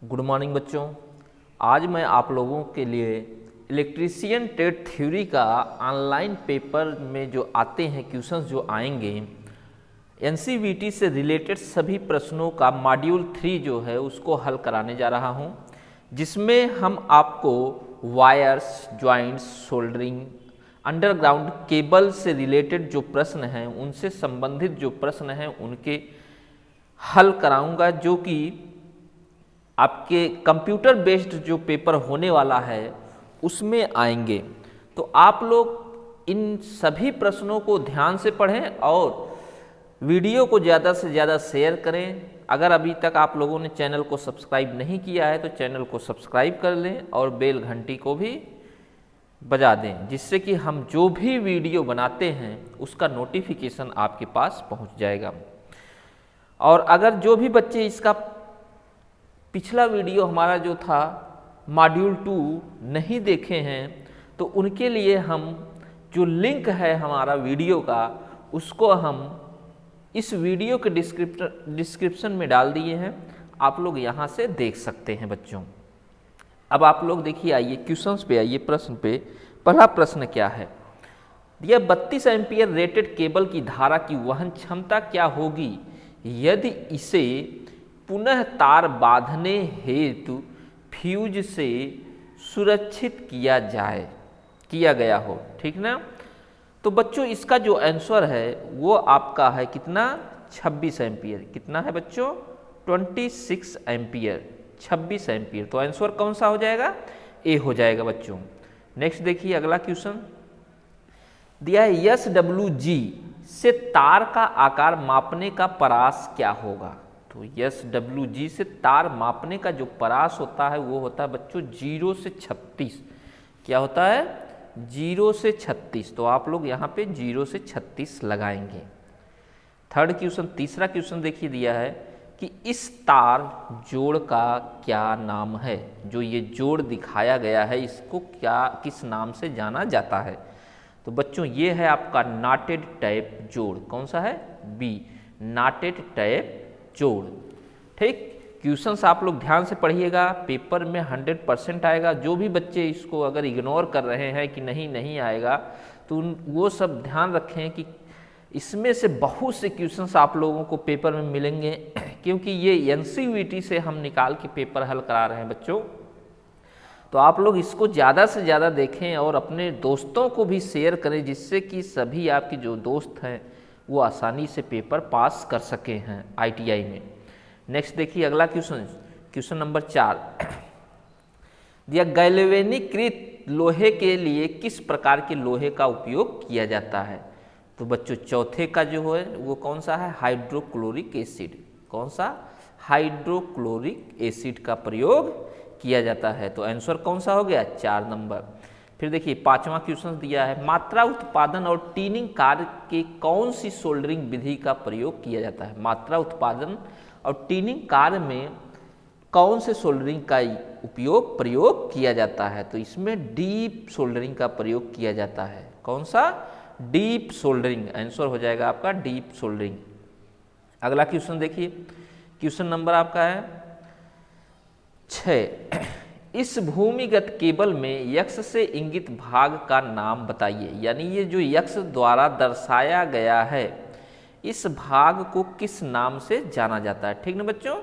Good morning बच्चों। आज मैं आप लोगों के लिए इलेक्ट्रीशियन ट्रेड थ्योरी का ऑनलाइन पेपर में जो आते हैं क्वेश्चंस जो आएंगे एनसीईआरटी से रिलेटेड सभी प्रश्नों का मॉड्यूल 3 जो है उसको हल कराने जा रहा हूं, जिसमें हम आपको wires, joints, soldering, underground cable से रिलेटेड जो प्रश्न हैं उनसे संबंधित जो प्रश्न हैं उनके हल कराऊंगा, जो कि आपके कंप्यूटर बेस्ड जो पेपर होने वाला है उसमें आएंगे। तो आप लोग इन सभी प्रश्नों को ध्यान से पढ़ें और वीडियो को ज़्यादा से ज़्यादा शेयर करें। अगर अभी तक आप लोगों ने चैनल को सब्सक्राइब नहीं किया है तो चैनल को सब्सक्राइब कर लें और बेल घंटी को भी बजा दें, जिससे कि हम जो भी वीडियो बनाते हैं उसका नोटिफिकेशन आपके पास पहुंच जाएगा। और अगर जो भी बच्चे इसका पिछला वीडियो हमारा जो था मॉड्यूल 2 नहीं देखे हैं तो उनके लिए हम जो लिंक है हमारा वीडियो का उसको हम इस वीडियो के डिस्क्रिप्शन में डाल दिए हैं, आप लोग यहाँ से देख सकते हैं बच्चों। अब आप लोग देखिए, आइए क्वेश्चंस पे आइए। प्रश्न पे पहला प्रश्न क्या है दिया, 32 एम्पीयर रेटेड केबल की धारा की वहन क्षमता क्या होगी यदि इसे पुनः तार बांधने हेतु फ्यूज से सुरक्षित किया गया हो। ठीक ना। तो बच्चों इसका जो आंसर है वो आपका है कितना, 26 एम्पियर। कितना है बच्चों, 26 एम्पियर, 26 एम्पियर। तो आंसर कौन सा हो जाएगा, ए हो जाएगा बच्चों। नेक्स्ट देखिए अगला क्वेश्चन दिया है, SWG से तार का आकार मापने का परास क्या होगा। तो SWG से तार मापने का जो परास होता है वो होता है बच्चों 0 से 36। क्या होता है, 0 से 36। तो आप लोग यहाँ पे 0 से 36 लगाएंगे। थर्ड क्वेश्चन, तीसरा क्वेश्चन देखिए दिया है कि इस तार जोड़ का क्या नाम है। जो ये जोड़ दिखाया गया है इसको किस नाम से जाना जाता है। तो बच्चों ये है आपका नाटेड टैप जोड़। कौन सा है, बी, नाटेड टैप जोड़। ठीक, क्वेश्चंस आप लोग ध्यान से पढ़िएगा, पेपर में 100% आएगा। जो भी बच्चे इसको अगर इग्नोर कर रहे हैं कि नहीं आएगा तो वो सब ध्यान रखें कि इसमें से बहुत से क्वेश्चंस आप लोगों को पेपर में मिलेंगे, क्योंकि ये एनसीईआरटी से हम निकाल के पेपर हल करा रहे हैं बच्चों। तो आप लोग इसको ज़्यादा से ज़्यादा देखें और अपने दोस्तों को भी शेयर करें, जिससे कि सभी आपके जो दोस्त हैं वो आसानी से पेपर पास कर सके हैं ITI में। नेक्स्ट देखिए अगला क्वेश्चन, क्वेश्चन नंबर 4 दिया, गैल्वेनीकृत लोहे के लिए किस प्रकार के लोहे का उपयोग किया जाता है। तो बच्चों चौथे का जो है वो कौन सा है, हाइड्रोक्लोरिक एसिड। कौन सा, हाइड्रोक्लोरिक एसिड का प्रयोग किया जाता है। तो आंसर कौन सा हो गया, 4 नंबर। फिर देखिए पांचवा क्वेश्चन दिया है, मात्रा उत्पादन और टीनिंग कार्य के कौन सी सोल्डरिंग विधि का प्रयोग किया जाता है। मात्रा उत्पादन और टीनिंग कार्य में कौन से सोल्डरिंग का प्रयोग किया जाता है। तो इसमें डीप सोल्डरिंग का प्रयोग किया जाता है। कौन सा, डीप सोल्डरिंग। आंसर हो जाएगा आपका डीप सोल्डरिंग। अगला क्वेश्चन देखिए, क्वेश्चन नंबर आपका है 6, इस भूमिगत केबल में यक्स से इंगित भाग का नाम बताइए। यानी ये जो यक्स द्वारा दर्शाया गया है इस भाग को किस नाम से जाना जाता है। ठीक ना बच्चों,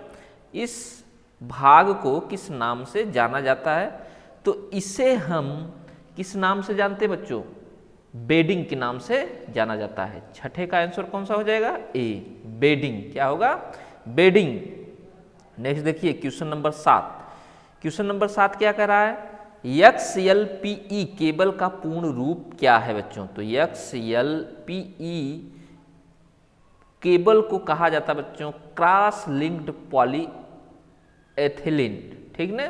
इस भाग को किस नाम से जाना जाता है। तो इसे हम किस नाम से जानते हैं बच्चों, बेडिंग के नाम से जाना जाता है। छठे का आंसर कौन सा हो जाएगा, ए, बेडिंग। क्या होगा, बेडिंग। नेक्स्ट देखिए क्वेश्चन नंबर 7। क्वेश्चन नंबर 7 क्या कह रहा है, XLPE केबल का पूर्ण रूप क्या है बच्चों। तो XLPE केबल को कहा जाता है बच्चों क्रॉस लिंक्ड पॉलीएथिलीन। ठीक ना,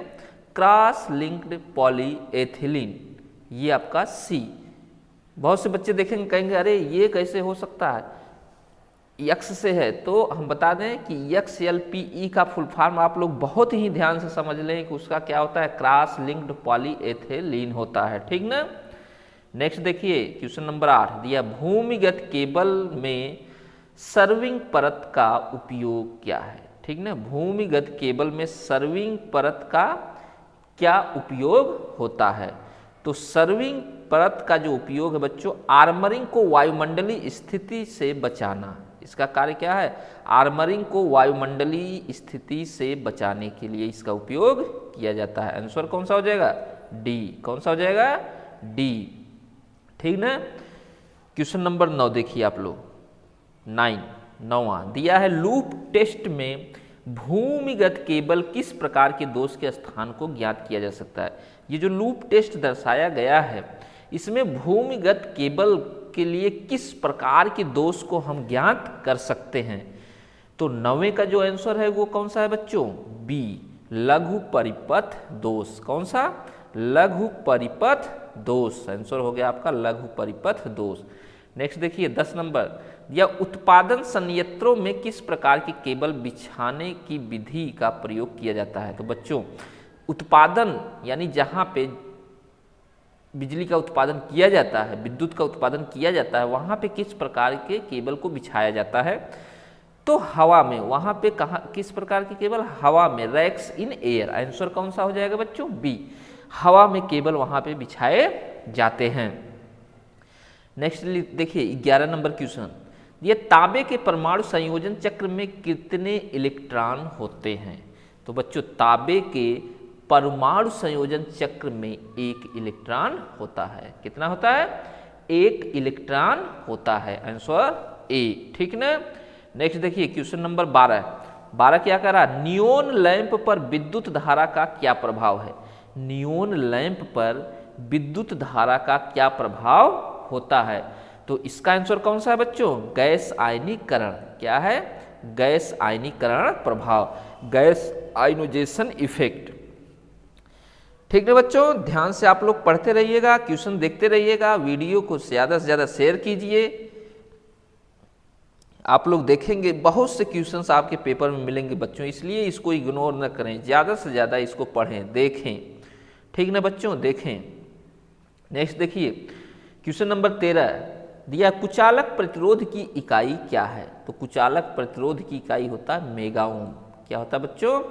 क्रॉस लिंक्ड पॉलीएथिलीन, ये आपका सी। बहुत से बच्चे देखेंगे कहेंगे अरे ये कैसे हो सकता है, यक्स से है। तो हम बता दें कि XLPE का फुल फॉर्म आप लोग बहुत ही ध्यान से समझ लें कि उसका क्या होता है, क्रॉस लिंक्ड पॉलीएथिलीन होता है। ठीक ना। नेक्स्ट देखिए क्वेश्चन नंबर 8 दिया, भूमिगत केबल में सर्विंग परत का उपयोग क्या है। ठीक ना। भूमिगत केबल में सर्विंग परत का क्या उपयोग होता है? तो सर्विंग परत का जो उपयोग है बच्चों, आर्मरिंग को वायुमंडलीय स्थिति से बचाना। इसका कार्य क्या है? आर्मरिंग को वायुमंडलीय स्थिति से बचाने के लिए इसका उपयोग किया जाता है। आंसर कौन सा हो जाएगा? डी। कौन सा हो जाएगा? डी। ठीक ना। क्वेश्चन नंबर 9 देखिए आप लोग, 9वां दिया है, लूप टेस्ट में भूमिगत केबल किस प्रकार के दोष के स्थान को ज्ञात किया जा सकता है? ये जो लूप टेस्ट दर्शाया गया है, इसमें भूमिगत केबल के लिए किस प्रकार के दोष को हम ज्ञात कर सकते हैं? तो 9वें का जो आंसर है वो कौन सा है बच्चों? बी, लघु परिपथ दोष। कौन सा? लघु परिपथ दोष। आंसर हो गया आपका लघु परिपथ दोष। नेक्स्ट देखिए 10 नंबर, या उत्पादन संयंत्रों में किस प्रकार की केबल बिछाने की विधि का प्रयोग किया जाता है? तो बच्चों, उत्पादन यानी जहां पे बिजली का उत्पादन किया जाता है, विद्युत का उत्पादन किया जाता है, वहां पे किस प्रकार के केबल को बिछाया जाता है? तो हवा में। वहां पे कहाँ, किस प्रकार की केबल? हवा में, रैक्स इन एयर। आंसर कौन सा हो जाएगा बच्चों? बी, हवा में केबल वहां पे बिछाए जाते हैं। नेक्स्ट देखिए 11 नंबर क्वेश्चन, ये तांबे के परमाणु संयोजन चक्र में कितने इलेक्ट्रॉन होते हैं? तो बच्चों, तांबे के परमाणु संयोजन चक्र में एक इलेक्ट्रॉन होता है। कितना होता है? एक इलेक्ट्रॉन होता है। Answer A. ठीक ना। नेक्स्ट देखिए क्वेश्चन नंबर 12 क्या कह रहा? नियोन लैंप पर विद्युत धारा का क्या प्रभाव है? नियोन लैंप पर विद्युत धारा का क्या प्रभाव होता है? तो इसका आंसर कौन सा है बच्चों? गैस आयनीकरण। क्या है? गैस आयनीकरण प्रभाव, गैस आयनोजेशन इफेक्ट। ठीक है बच्चों, ध्यान से आप लोग पढ़ते रहिएगा, क्वेश्चन देखते रहिएगा, वीडियो को ज़्यादा से ज़्यादा शेयर कीजिए। आप लोग देखेंगे बहुत से क्वेश्चंस आपके पेपर में मिलेंगे बच्चों, इसलिए इसको इग्नोर न करें, ज़्यादा से ज़्यादा इसको पढ़ें, देखें। ठीक ना बच्चों, देखें। नेक्स्ट देखिए क्वेश्चन नंबर 13 दिया, कुचालक प्रतिरोध की इकाई क्या है? तो कुचालक प्रतिरोध की इकाई होता है मेगा ओम। क्या होता है बच्चों?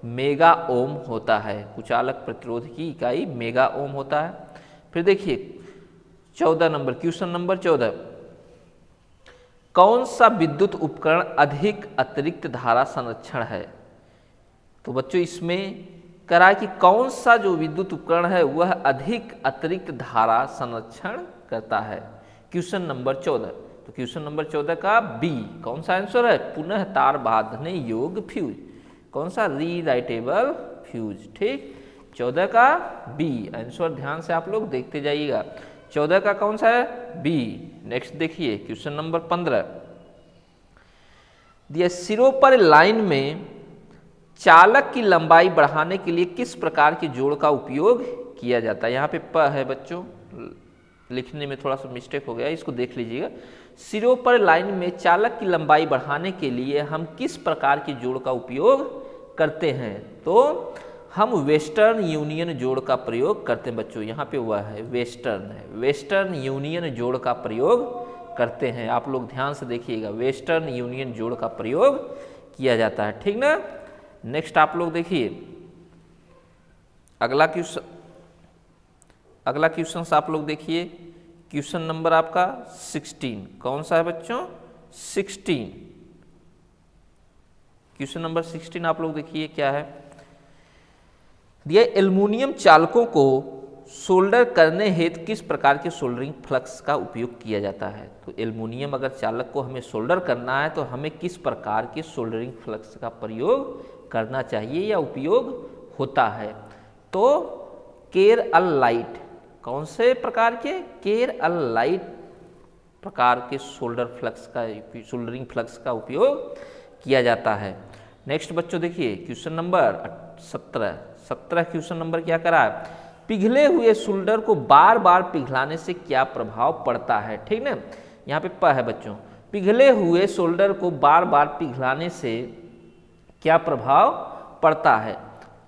मेगा ओम होता है। कुचालक प्रतिरोध की इकाई मेगा ओम होता है। फिर देखिए 14 नंबर, क्वेश्चन नंबर 14, कौन सा विद्युत उपकरण अधिक अतिरिक्त धारा संरक्षण है? तो बच्चों, इसमें करा कि कौन सा जो विद्युत उपकरण है वह अधिक अतिरिक्त धारा संरक्षण करता है। क्वेश्चन नंबर 14, तो क्वेश्चन नंबर 14 का बी कौन सा आंसर है? पुनः तार बांधने योग्य फ्यूज। कौन सा? Rewritable fuse. ठीक, 14 का बी आंसर। ध्यान से आप लोग देखते जाइएगा, 14 का कौन सा है? बी। नेक्स्ट देखिए क्वेश्चन नंबर 15 दिया, सिरों पर लाइन में चालक की लंबाई बढ़ाने के लिए किस प्रकार के जोड़ का उपयोग किया जाता है? यहाँ पे प है बच्चों, लिखने में थोड़ा सा मिस्टेक हो गया, इसको देख लीजिएगा। सिरों पर लाइन में चालक की लंबाई बढ़ाने के लिए हम किस प्रकार के जोड़ का उपयोग करते हैं? तो हम वेस्टर्न यूनियन जोड़ का प्रयोग करते हैं बच्चों। यहाँ पे हुआ है वेस्टर्न, है वेस्टर्न यूनियन जोड़ का प्रयोग करते हैं। आप लोग ध्यान से देखिएगा, वेस्टर्न यूनियन जोड़ का प्रयोग किया जाता है। ठीक ना। नेक्स्ट आप लोग देखिए अगला क्वेश्चन आप लोग देखिए, क्वेश्चन नंबर आपका 16 कौन सा है बच्चों? 16। क्वेश्चन नंबर 16 आप लोग देखिए क्या है दिया, एल्युमिनियम चालकों को सोल्डर करने हेतु किस प्रकार के सोल्डरिंग फ्लक्स का उपयोग किया जाता है? तो एल्युमिनियम अगर चालक को हमें सोल्डर करना है तो हमें किस प्रकार के सोल्डरिंग फ्लक्स का प्रयोग करना चाहिए या उपयोग होता है? तो केर अल लाइट। कौन से प्रकार के? केर अल लाइट प्रकार के सोल्डरिंग फ्लक्स का उपयोग किया जाता है। नेक्स्ट बच्चों देखिए क्वेश्चन नंबर 17 क्वेश्चन नंबर क्या करा है? पिघले हुए सोल्डर को बार बार पिघलाने से क्या प्रभाव पड़ता है? ठीक ना। यहाँ पे प है बच्चों, पिघले हुए सोल्डर को बार बार पिघलाने से क्या प्रभाव पड़ता है?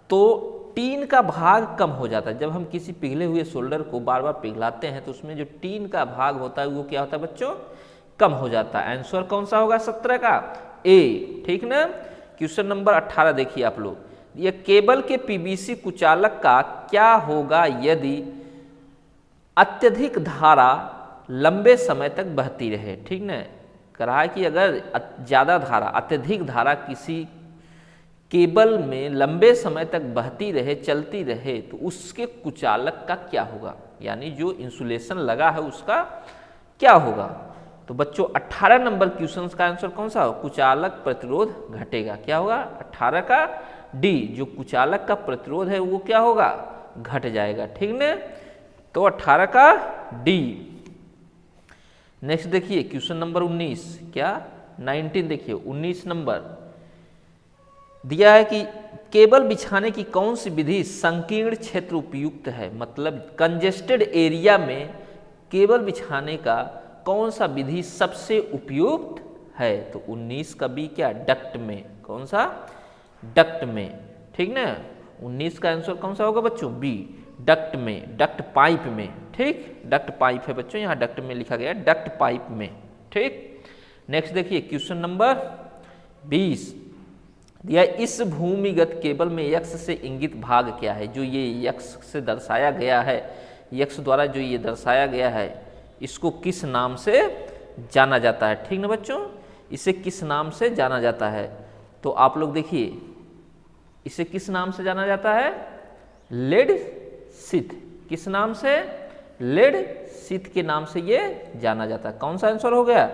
तो टीन का भाग कम हो जाता है। जब हम किसी पिघले हुए सोल्डर को बार बार पिघलाते हैं तो उसमें जो टीन का भाग होता है वो क्या होता है बच्चों? कम हो जाता है। आंसर कौन सा होगा 17 का? ए। ठीक ना। क्वेश्चन नंबर 18 देखिए आप लोग, ये केबल के पीवीसी कुचालक का क्या होगा यदि अत्यधिक धारा लंबे समय तक बहती रहे। ठीक ना, कहा है कि अगर ज़्यादा धारा, अत्यधिक धारा किसी केबल में लंबे समय तक बहती रहे, चलती रहे, तो उसके कुचालक का क्या होगा, यानी जो इंसुलेशन लगा है उसका क्या होगा। तो बच्चों 18 नंबर क्वेश्चन का आंसर कौन सा होगा, कुचालक प्रतिरोध घटेगा। क्या होगा, 18 का डी, जो कुचालक का प्रतिरोध है वो क्या होगा, घट जाएगा। ठीक ना, तो 18 का डी। नेक्स्ट देखिए क्वेश्चन नंबर 19, क्या 19 देखिए 19 नंबर दिया है कि केबल बिछाने की कौन सी विधि संकीर्ण क्षेत्र उपयुक्त है, मतलब कंजेस्टेड एरिया में केबल बिछाने का कौन सा विधि सबसे उपयुक्त है। तो 19 का बी क्या, डक्ट में। कौन सा, डक्ट में। ठीक ना, 19 का आंसर कौन सा होगा बच्चों, बी, डक्ट में, डक्ट पाइप में। ठीक, डक्ट पाइप है बच्चों, यहाँ डक्ट में लिखा गया है, डक्ट पाइप में। ठीक, नेक्स्ट देखिए क्वेश्चन नंबर 20 दिया, इस भूमिगत केबल में यक्स से इंगित भाग क्या है। जो ये यक्स से दर्शाया गया है, यक्स द्वारा जो ये दर्शाया गया है, इसको किस नाम से जाना जाता है। ठीक ना बच्चों, इसे किस नाम से जाना जाता है, तो आप लोग देखिए इसे किस नाम से जाना जाता है, लेड शीथ। किस नाम से, लेड शीथ के नाम से ये जाना जाता है। कौन सा आंसर हो गया,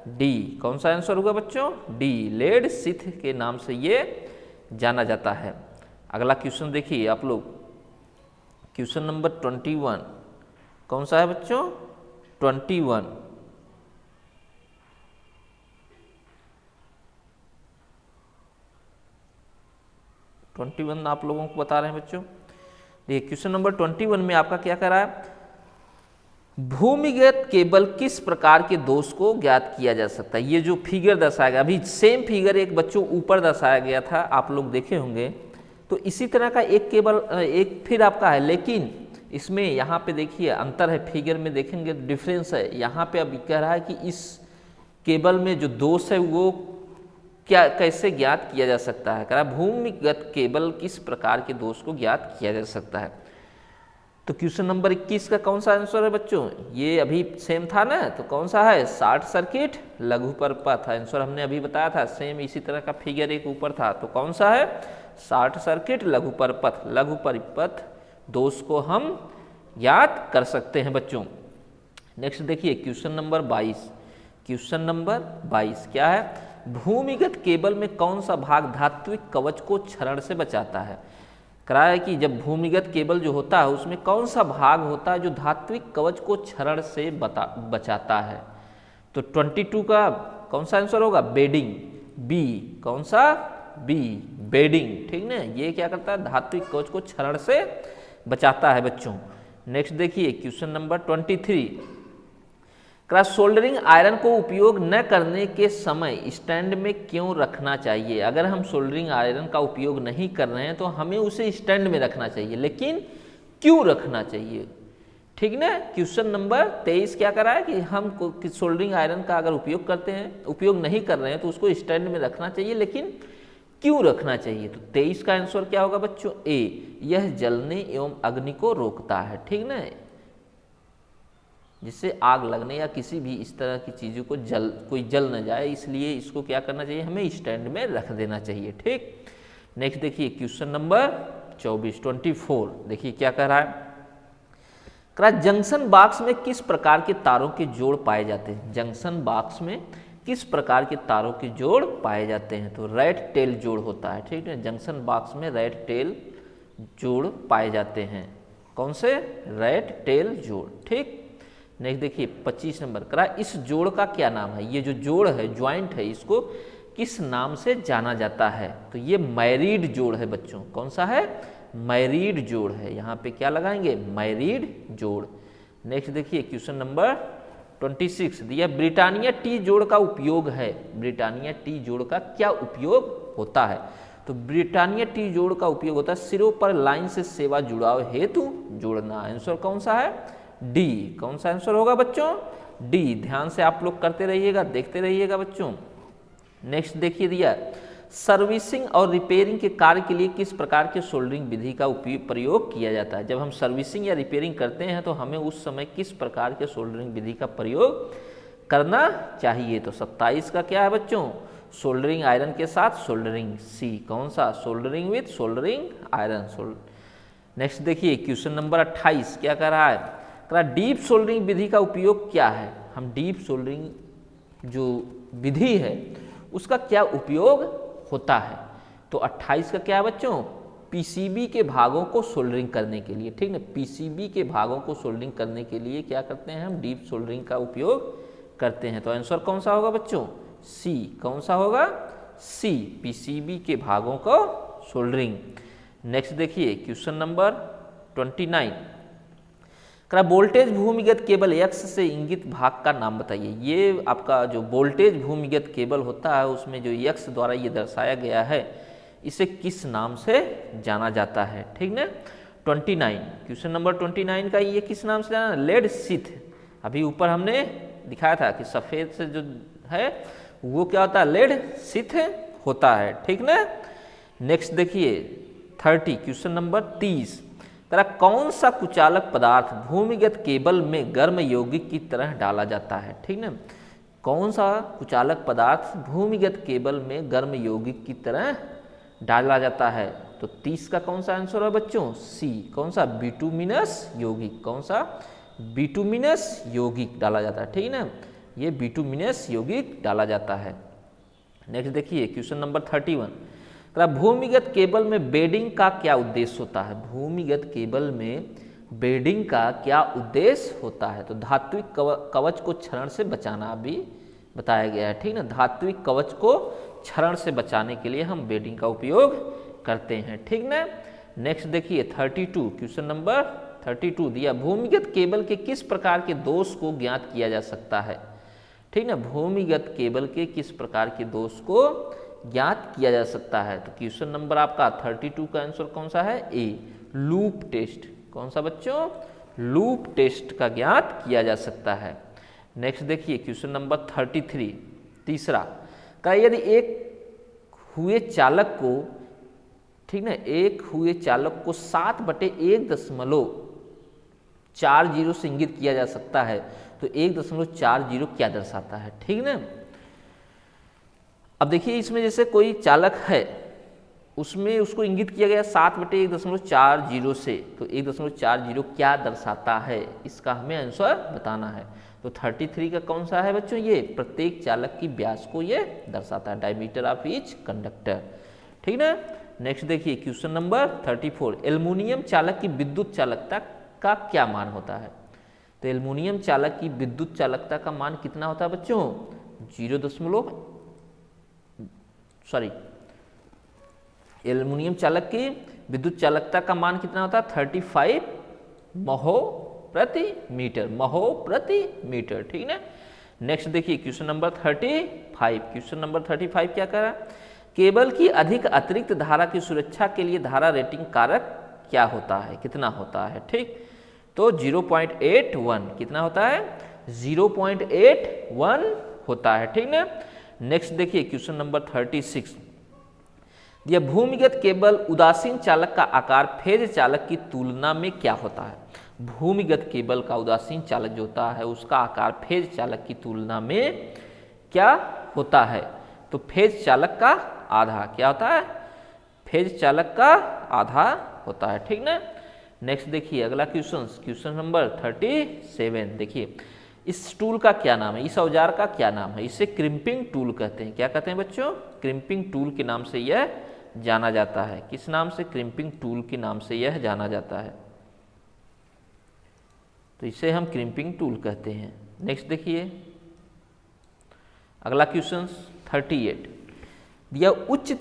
डी। कौन सा आंसर होगा बच्चों, डी, लेड शीथ के नाम से ये जाना जाता है। अगला क्वेश्चन देखिए आप लोग, क्वेश्चन नंबर 21 कौन सा है बच्चों, 21। आप लोगों को बता रहे हैं बच्चों। देखिए क्वेश्चन नंबर 21 में आपका क्या कह रहा है, भूमिगत केबल किस प्रकार के दोष को ज्ञात किया जा सकता है। ये जो फिगर दर्शाया गया, अभी सेम फिगर एक बच्चों ऊपर दर्शाया गया था, आप लोग देखे होंगे। तो इसी तरह का एक केबल एक फिर आपका है, लेकिन इसमें यहाँ पे देखिए अंतर है, फिगर में देखेंगे डिफरेंस है। यहाँ पे अभी कह रहा है कि इस केबल में जो दोष है वो क्या, कैसे ज्ञात किया जा सकता है। कह रहा है भूमिगत केबल किस प्रकार के दोष को ज्ञात किया जा सकता है। तो क्वेश्चन नंबर 21 का कौन सा आंसर है बच्चों, ये अभी सेम था ना, तो कौन सा है, शॉर्ट सर्किट लघु परपथ। आंसर हमने अभी बताया था, सेम इसी तरह का फिगर एक ऊपर था, तो कौन सा है, शॉर्ट सर्किट लघु परपथ। लघु परिपथ दोष को हम ज्ञात कर सकते हैं बच्चों। नेक्स्ट देखिए क्वेश्चन नंबर 22, क्वेश्चन नंबर 22 क्या है, भूमिगत केबल में कौन सा भाग धात्विक कवच को क्षरण से बचाता है। कहा है कि जब भूमिगत केबल जो होता है उसमें कौन सा भाग होता है जो धात्विक कवच को क्षरण से बचाता है। तो 22 का कौन सा आंसर होगा, बेडिंग, बी। कौन सा, बी, बेडिंग। ठीक ना, ये क्या करता है, धात्विक कवच को क्षरण से बचाता है बच्चों। नेक्स्ट देखिए क्वेश्चन नंबर 23, सोल्डरिंग आयरन को उपयोग न करने के समय स्टैंड में क्यों रखना चाहिए। अगर हम सोल्डरिंग आयरन का उपयोग नहीं कर रहे हैं तो हमें उसे स्टैंड में रखना चाहिए, लेकिन क्यों रखना चाहिए। ठीक ना, क्वेश्चन नंबर 23 क्या कर रहा है कि हम सोल्डरिंग आयरन का अगर उपयोग करते हैं, उपयोग नहीं कर रहे हैं, तो उसको स्टैंड में रखना चाहिए, लेकिन क्यों रखना चाहिए। तो 23 का आंसर क्या होगा बच्चों, ए, यह जलने एवं अग्नि को रोकता है। ठीक ना, जिससे आग लगने या किसी भी इस तरह की चीज़ों को कोई जल न जाए, इसलिए इसको क्या करना चाहिए, हमें स्टैंड में रख देना चाहिए। ठीक, नेक्स्ट देखिए क्वेश्चन नंबर 24 देखिए क्या कह रहा है, जंक्शन बॉक्स में किस प्रकार के तारों के जोड़ पाए जाते हैं। जंक्शन बॉक्स में किस प्रकार के तारों के जोड़ पाए जाते हैं। तो रेड टेल जोड़ होता है। ठीक है, जंक्शन बॉक्स में रेड टेल जोड़ पाए जाते हैं। कौन से, रेड टेल जोड़। ठीक, नेक्स्ट देखिए 25 नंबर, करा इस जोड़ का क्या नाम है। ये जो जोड़ है, ज्वाइंट है, इसको किस नाम से जाना जाता है। तो ये मैरिड जोड़ है बच्चों। कौन सा है, मैरिड जोड़ है। यहाँ पे क्या लगाएंगे, मैरिड जोड़। नेक्स्ट देखिए क्वेश्चन नंबर 26 दिया, ब्रिटानिया टी जोड़ का उपयोग है। ब्रिटानिया टी जोड़ का क्या उपयोग होता है। तो ब्रिटानिया टी जोड़ का उपयोग होता है सिरों पर लाइन से सेवा जुड़ाव हेतु जोड़ना। आंसर कौन सा है, डी। कौन सा आंसर होगा बच्चों, डी। ध्यान से आप लोग करते रहिएगा, देखते रहिएगा बच्चों। नेक्स्ट देखिए दिया, सर्विसिंग और रिपेयरिंग के कार्य के लिए किस प्रकार के सोल्डरिंग विधि का प्रयोग किया जाता है। जब हम सर्विसिंग या रिपेयरिंग करते हैं तो हमें उस समय किस प्रकार के सोल्डरिंग विधि का प्रयोग करना चाहिए। तो 27 का क्या है बच्चों, सोल्डरिंग आयरन के साथ सोल्डरिंग। सी कौन सा, soldering with soldering iron. Next देखिए क्वेश्चन नंबर 28 क्या कह रहा है, कह रहा डीप सोल्डरिंग विधि का उपयोग क्या है। हम डीप सोल्डरिंग जो विधि है उसका क्या उपयोग होता है। तो 28 का क्या है बच्चों, पीसीबी के भागों को सोल्डरिंग करने के लिए, ठीक ना, पीसीबी के भागों को सोल्डरिंग करने के लिए क्या करते हैं हम, डीप सोल्डरिंग का उपयोग करते हैं। तो आंसर कौन सा होगा बच्चों, सी। कौन सा होगा, सी, पीसीबी के भागों को सोल्डरिंग। नेक्स्ट देखिए क्वेश्चन नंबर 29, वोल्टेज भूमिगत केबल एक्स से इंगित भाग का नाम बताइए। ये आपका जो वोल्टेज भूमिगत केबल होता है उसमें जो एक्स द्वारा ये दर्शाया गया है इसे किस नाम से जाना जाता है, ठीक ना। 29 क्वेश्चन नंबर 29 का ये किस नाम से जाना, लेड शीथ। अभी ऊपर हमने दिखाया था कि सफ़ेद से जो है वो क्या होता है, लेड शीथ होता है, ठीक ना। नेक्स्ट देखिए 30 क्वेश्चन नंबर 30, कौन सा कुचालक पदार्थ भूमिगत केबल में गर्म यौगिक की तरह डाला जाता है, ठीक ना। कौन सा कुचालक पदार्थ भूमिगत केबल में गर्म यौगिक की तरह डाला जाता है। तो 30 का कौन सा आंसर है बच्चों, सी। कौन सा, बिटुमिनस यौगिक। कौन सा, बिटुमिनस यौगिक डाला जाता है, ठीक ना, ये बिटुमिनस यौगिक डाला जाता है। नेक्स्ट देखिए क्वेश्चन नंबर 31, भूमिगत केबल में बेडिंग का क्या उद्देश्य होता है। भूमिगत केबल में बेडिंग का क्या उद्देश्य होता है। तो धात्विक कवच को क्षरण से बचाना भी बताया गया है, ठीक ना। धात्विक कवच को क्षरण से बचाने के लिए हम बेडिंग का उपयोग करते हैं, ठीक ना। नेक्स्ट देखिए 32 क्वेश्चन नंबर 32 दिया, भूमिगत केबल के किस प्रकार के दोष को ज्ञात किया जा सकता है, ठीक ना। भूमिगत केबल के किस प्रकार के दोष को ज्ञात किया जा सकता है। तो क्वेश्चन नंबर आपका 32 का आंसर कौन सा है, ए, लूप टेस्ट। कौन सा बच्चों, लूप टेस्ट का ज्ञात किया जा सकता है। नेक्स्ट देखिए क्वेश्चन नंबर 33 तीसरा, का यदि एक हुए चालक को, ठीक ना, एक हुए चालक को 7/1.40 से इंगित किया जा सकता है तो 1.40 क्या दर्शाता है, ठीक ना। अब देखिए इसमें जैसे कोई चालक है उसमें उसको इंगित किया गया 7/1.40 से, तो 1.40 क्या दर्शाता है इसका हमें आंसर बताना है। तो 33 का कौन सा है बच्चों, ये प्रत्येक चालक की व्यास को ये दर्शाता है, डायमीटर ऑफ ईच कंडक्टर, ठीक ना। नेक्स्ट देखिए क्वेश्चन नंबर 34, एल्युमिनियम चालक की विद्युत चालकता का क्या मान होता है। तो एल्युमिनियम चालक की विद्युत चालकता का मान कितना होता है बच्चों, एल्युमिनियम चालक की विद्युत चालकता का मान कितना होता है, 35 महो प्रति मीटर, महो प्रति मीटर, ठीक ना। नेक्स्ट देखिए क्वेश्चन नंबर 35, क्वेश्चन नंबर 35 क्या कह रहा है, केबल की अधिक अतिरिक्त धारा की सुरक्षा के लिए धारा रेटिंग कारक क्या होता है, कितना होता है, ठीक। तो 0.81 कितना होता है, 0.81 होता है, ठीक ना। नेक्स्ट देखिए क्वेश्चन नंबर 36, यह भूमिगत केबल उदासीन चालक का आकार फेज चालक की तुलना में क्या होता है। भूमिगत केबल का उदासीन चालक जो होता है उसका आकार फेज चालक की तुलना में क्या होता है। तो फेज चालक का आधा क्या होता है, फेज चालक का आधा होता है, ठीक ना। नेक्स्ट देखिए अगला क्वेश्चन नंबर 37, देखिए इस टूल का क्या नाम है, इस औजार का क्या नाम है। इसे क्रिम्पिंग टूल कहते हैं। क्या कहते हैं बच्चों, क्रिम्पिंग टूल के नाम से यह जाना जाता है। किस नाम से, क्रिम्पिंग टूल के नाम से यह जाना जाता है। तो इसे हम क्रिम्पिंग टूल कहते हैं। नेक्स्ट देखिए अगला क्वेश्चन 38 दिया, उच्च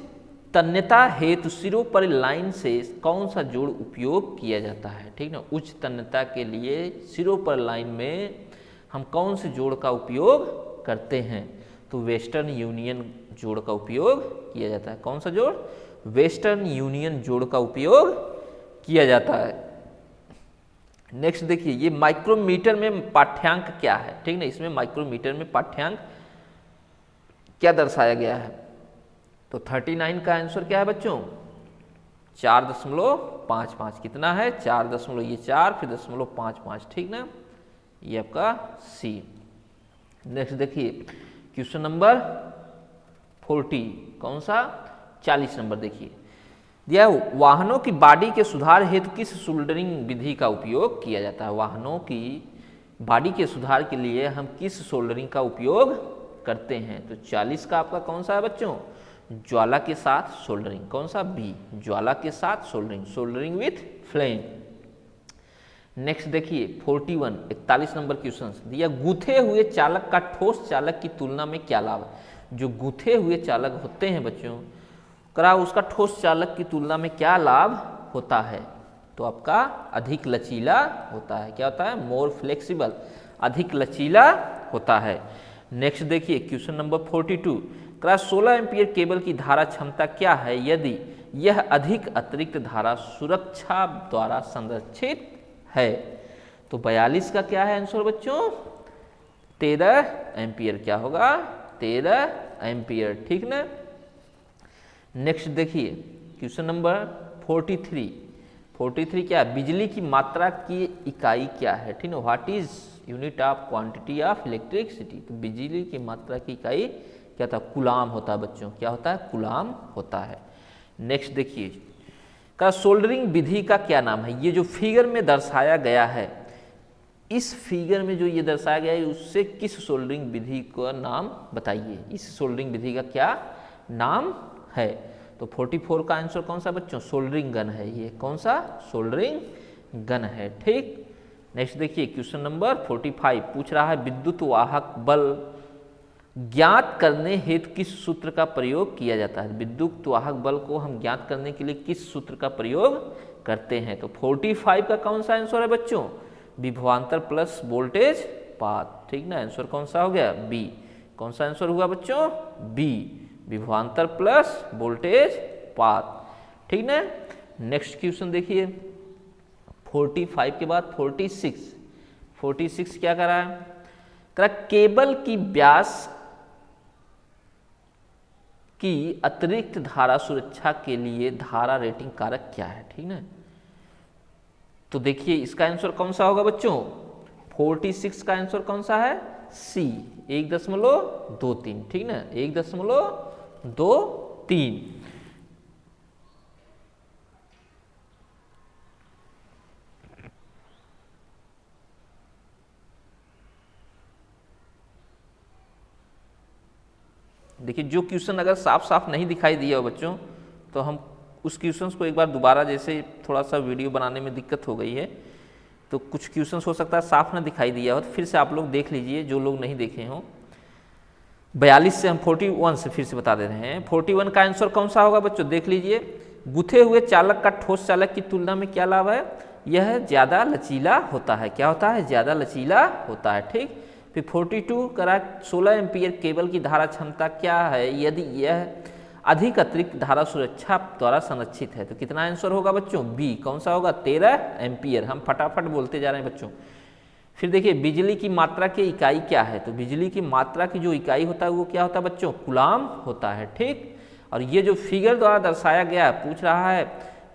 तन्यता हेतु सिरों पर लाइन से कौन सा जोड़ उपयोग किया जाता है, ठीक ना। उच्च तन्यता के लिए सिरों पर लाइन में हम कौन से जोड़ का उपयोग करते हैं। तो वेस्टर्न यूनियन जोड़ का उपयोग किया जाता है। कौन सा जोड़, वेस्टर्न यूनियन जोड़ का उपयोग किया जाता है। नेक्स्ट देखिए ये माइक्रोमीटर में पाठ्यांक क्या है, ठीक ना। इसमें माइक्रोमीटर में पाठ्यांक क्या दर्शाया गया है। तो 39 का आंसर क्या है बच्चों? 4.55। कितना है? 4.4 फिर 0.55, ठीक ना? ये आपका सी। नेक्स्ट देखिए क्वेश्चन नंबर 40, कौन सा? 40 नंबर देखिए, दिया वाहनों की बॉडी के सुधार हेतु किस सोल्डरिंग विधि का उपयोग किया जाता है? वाहनों की बॉडी के सुधार के लिए हम किस सोल्डरिंग का उपयोग करते हैं? तो 40 का आपका कौन सा है बच्चों? ज्वाला के साथ सोल्डरिंग। कौन सा? बी, ज्वाला के साथ soldering, soldering with flame. Next देखिए 41, 41 नंबर क्वेश्चन दिया, गूथे हुए चालक का ठोस चालक की तुलना में क्या लाभ है? जो गूथे हुए चालक होते हैं बच्चों, करा उसका ठोस चालक की तुलना में क्या लाभ होता है? तो आपका अधिक लचीला होता है। क्या होता है? मोर फ्लेक्सिबल, अधिक लचीला होता है। नेक्स्ट देखिए क्वेश्चन नंबर 42, करा 16 एम्पीयर केबल की धारा क्षमता क्या है यदि यह अधिक अतिरिक्त धारा सुरक्षा द्वारा संरक्षित है? तो 42 का क्या है आंसर बच्चों? 13 एम्पीयर। क्या होगा? 13 एम्पीयर, ठीक ना? नेक्स्ट देखिए क्वेश्चन नंबर 43 क्या? बिजली की मात्रा की इकाई क्या है? ठीक है, what is unit of quantity of electricity? तो बिजली की मात्रा की इकाई क्या था? कूलाम होता है बच्चों। क्या होता है? कूलाम होता है। नेक्स्ट देखिए का सोल्डरिंग विधि का क्या नाम है? ये जो फिगर में दर्शाया गया है, इस फिगर में जो ये दर्शाया गया है उससे किस सोल्डरिंग विधि का नाम बताइए? इस सोल्डरिंग विधि का क्या नाम है? तो 44 का आंसर कौन सा बच्चों? सोल्डरिंग गन है। ये कौन सा? सोल्डरिंग गन है, ठीक। नेक्स्ट देखिए क्वेश्चन नंबर 45 पूछ रहा है, विद्युत वाहक बल ज्ञात करने हेतु किस सूत्र का प्रयोग किया जाता है? विद्युत वाहक बल को हम ज्ञात करने के लिए किस सूत्र का प्रयोग करते हैं? तो 45 का कौन सा आंसर है बच्चों? विभवांतर प्लस वोल्टेज पाथ, ठीक ना? आंसर कौन सा हो गया? बी। कौन सा आंसर हुआ बच्चों? बी, विभवांतर प्लस वोल्टेज पाथ, ठीक ना? नेक्स्ट क्वेश्चन देखिए 45 के बाद 46 क्या कर रहा है? कह रहा केबल की व्यास की अतिरिक्त धारा सुरक्षा के लिए धारा रेटिंग कारक क्या है? ठीक ना? तो देखिए इसका आंसर कौन सा होगा बच्चों? 46 का आंसर कौन सा है? सी, 1.23, ठीक ना? 1.23। देखिए जो क्वेश्चन अगर साफ साफ नहीं दिखाई दिया हो बच्चों, तो हम उस क्वेश्चंस को एक बार दोबारा, जैसे थोड़ा सा वीडियो बनाने में दिक्कत हो गई है तो कुछ क्वेश्चंस हो सकता है साफ ना दिखाई दिया हो, तो फिर से आप लोग देख लीजिए जो लोग नहीं देखे हों। 42 से हम 41 से फिर से बता दे रहे हैं। 41 का आंसर कौन सा होगा बच्चों? देख लीजिए, गुथे हुए चालक का ठोस चालक की तुलना में क्या लाभ है? यह ज़्यादा लचीला होता है। क्या होता है? ज़्यादा लचीला होता है, ठीक। फिर 42 करा 16 एम्पीयर केबल की धारा क्षमता क्या है यदि यह अधिक अतिरिक्त धारा सुरक्षा द्वारा संरक्षित है? तो कितना आंसर होगा बच्चों? बी। कौन सा होगा? 13 एम्पीयर। हम फटाफट बोलते जा रहे हैं बच्चों। फिर देखिए बिजली की मात्रा की इकाई क्या है? तो बिजली की मात्रा की जो इकाई होता है वो क्या होता है बच्चों? कूलाम होता है, ठीक। और ये जो फिगर द्वारा दर्शाया गया है, पूछ रहा है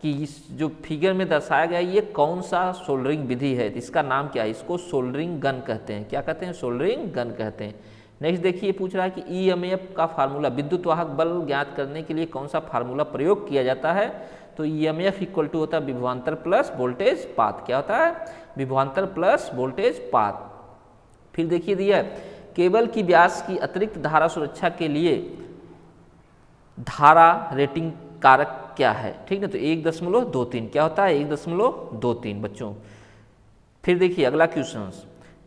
कि इस जो फिगर में दर्शाया गया है ये कौन सा सोल्डरिंग विधि है? तो इसका नाम क्या है? इसको सोल्डरिंग गन कहते हैं। क्या कहते हैं? सोल्डरिंग गन कहते हैं। नेक्स्ट देखिए पूछ रहा है कि ईएमएफ का फार्मूला, विद्युत वाहक बल ज्ञात करने के लिए कौन सा फार्मूला प्रयोग किया जाता है? तो ईएमएफ इक्वल टू होता है विभवांतर प्लस वोल्टेज पाथ। क्या होता है? विभवांतर प्लस वोल्टेज पाथ। फिर देखिए दिया केबल की व्यास की अतिरिक्त धारा सुरक्षा के लिए धारा रेटिंग कारक क्या है? ठीक है, तो 1.23 क्या होता है? 1.23 बच्चों। फिर देखिए अगला क्वेश्चन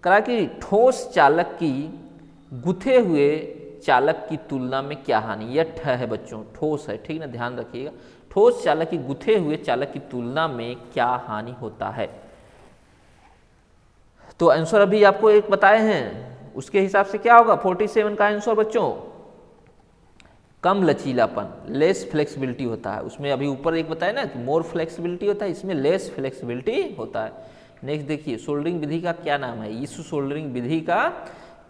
करा कि ठोस चालक की गुथे हुए चालक की तुलना में क्या हानि? यह ठ है बच्चों, ठोस है, ठीक ना? ध्यान रखिएगा, ठोस चालक की गुथे हुए चालक की तुलना में क्या हानि होता है? तो आंसर अभी आपको एक बताए हैं, उसके हिसाब से क्या होगा? 47 का आंसर बच्चों कम लचीलापन, लेस फ्लेक्सिबिलिटी होता है। उसमें अभी ऊपर एक बताया ना कि मोर फ्लेक्सिबिलिटी होता है, इसमें लेस फ्लेक्सिबिलिटी होता है। नेक्स्ट देखिए सोल्डरिंग विधि का क्या नाम है? इस सोल्डरिंग विधि का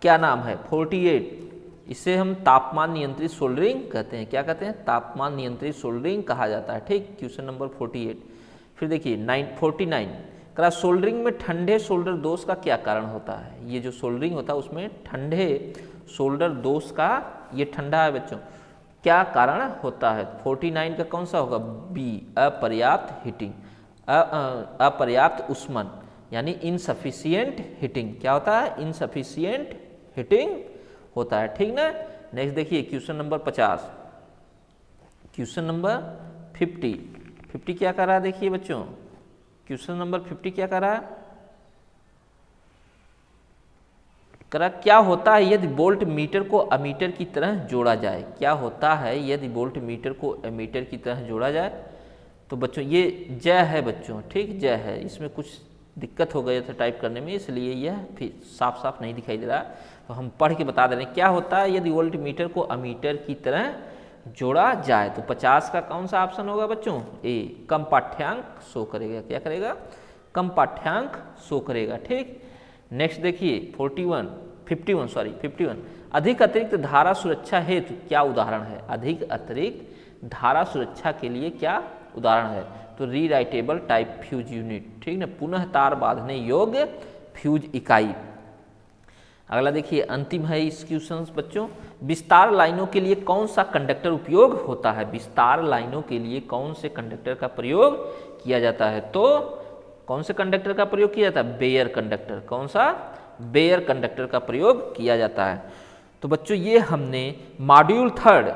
क्या नाम है? 48 इसे हम तापमान नियंत्रित सोल्डरिंग कहते हैं। क्या कहते हैं? तापमान नियंत्रित सोल्डरिंग कहा जाता है। ठीक, क्वेश्चन नंबर 48। फिर देखिए 49 करा, सोल्डरिंग में ठंडे सोल्डर दोष का क्या कारण होता है? ये जो सोल्डरिंग होता है उसमें ठंडे सोल्डर दोष का, ये ठंडा है बच्चों, क्या कारण होता है? 49 का कौन सा होगा? बी, अपर्याप्त हीटिंग, अपर्याप्त ऊष्मन, यानी इनसफिशियंट हीटिंग। क्या होता है? इनसफिशियंट हीटिंग होता है। ठीक ना। नेक्स्ट देखिए क्वेश्चन नंबर 50, क्वेश्चन नंबर 50 क्या कर रहा है? देखिए बच्चों, क्वेश्चन नंबर 50 क्या कर रहा है? करा, क्या होता है यदि वोल्ट मीटर को अमीटर की तरह जोड़ा जाए? क्या होता है यदि वोल्ट मीटर को एमीटर की तरह जोड़ा जाए? तो बच्चों ये जय है बच्चों, ठीक, जय है। इसमें कुछ दिक्कत हो गई था टाइप करने में, इसलिए यह फिर साफ साफ नहीं दिखाई दे रहा। तो हम पढ़ के बता दे रहे हैं, क्या होता है यदि वोल्ट मीटर को अमीटर की तरह जोड़ा जाए? तो 50 का कौन सा ऑप्शन होगा बच्चों? ए, कम पाठ्यांक शो करेगा। क्या करेगा? कम पाठ्यांक शो करेगा। ठीक। नेक्स्ट देखिए 51 अधिक अतिरिक्त धारा सुरक्षा हेतु क्या उदाहरण है? अधिक अतिरिक्त धारा सुरक्षा के लिए क्या उदाहरण है? तो रीराइटेबल टाइप फ्यूज यूनिट। ठीक ना, पुनः तार बांधने योग्य फ्यूज इकाई। अगला देखिए अंतिम है इस क्वेश्चन बच्चों, विस्तार लाइनों के लिए कौन सा कंडक्टर उपयोग होता है? विस्तार लाइनों के लिए कौन से कंडक्टर का प्रयोग किया जाता है? तो कौन से कंडक्टर का प्रयोग किया जाता है? Bare conductor. कौन सा? बेयर कंडक्टर का प्रयोग किया जाता है। तो बच्चों ये हमने मॉड्यूल 3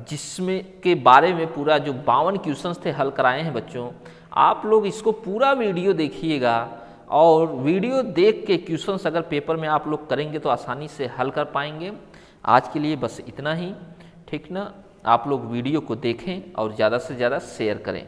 जिसमें के बारे में पूरा जो 52 क्वेश्चंस थे हल कराए हैं बच्चों। आप लोग इसको पूरा वीडियो देखिएगा और वीडियो देख के क्वेश्चंस अगर पेपर में आप लोग करेंगे तो आसानी से हल कर पाएंगे। आज के लिए बस इतना ही। ठीक ना, आप लोग वीडियो को देखें और ज़्यादा से ज़्यादा शेयर करें।